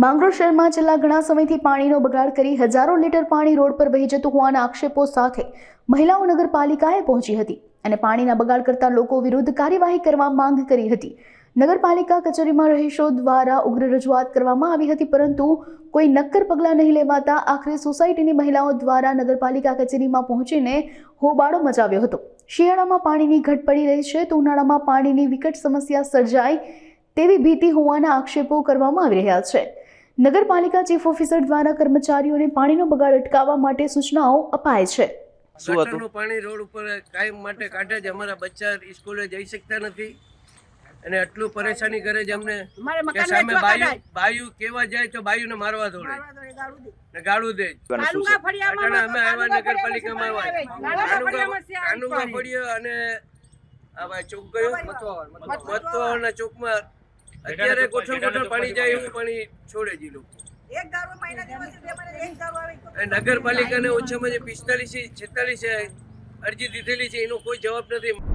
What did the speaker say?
માંગરોળ શહેરમાં છેલ્લા ઘણા સમયથી પાણીનો બગાડ કરી હજારો લીટર પાણી રોડ પર વહી જતું હોવાના આક્ષેપો સાથે મહિલાઓ નગરપાલિકાએ પહોંચી હતી અને પાણીના બગાડ કરતા લોકો વિરુદ્ધ કાર્યવાહી કરવા માંગ કરી હતી। નગરપાલિકા કચેરીમાં રહીશો દ્વારા ઉગ્ર રજૂઆત કરવામાં આવી હતી, પરંતુ કોઈ નક્કર પગલાં નહીં લેવાતા આખરે સોસાયટીની મહિલાઓ દ્વારા નગરપાલિકા કચેરીમાં પહોંચીને હોબાળો મચાવ્યો હતો। શિયાળામાં પાણીની ઘટ પડી રહી છે તો ઉનાળામાં પાણીની વિકટ સમસ્યા સર્જાય તેવી ભીતિ હોવાના આક્ષેપો કરવામાં આવી રહ્યા છે। નગરપાલિકા ચીફ ઓફિસર દ્વારા કર્મચારીઓને પાણીનો બગાડ અટકાવવા માટે સૂચનાઓ અપાય છે। ગટરનું પાણી રોડ ઉપર કાયમ માટે કાઢે છે। અમારા બચ્ચા સ્કૂલે જઈ શકતા નથી અને એટલું પરેશાની કરે છે અમને કે સામે બાયુ કેવા જાય તો બાયુને મારવા દોડે ને ગાળું દે। અમે આવ્યા નગરપાલિકામાં કાનુગા પડ્યો અને આ ચોક ગયો મતવાના ચોકમાં અત્યારે ગોઠણ પાણી જાય એવું પાણી છોડે છે લોકો। નગરપાલિકાને ઓછામાં 45 46 અરજી દીધેલી છે, એનો કોઈ જવાબ નથી।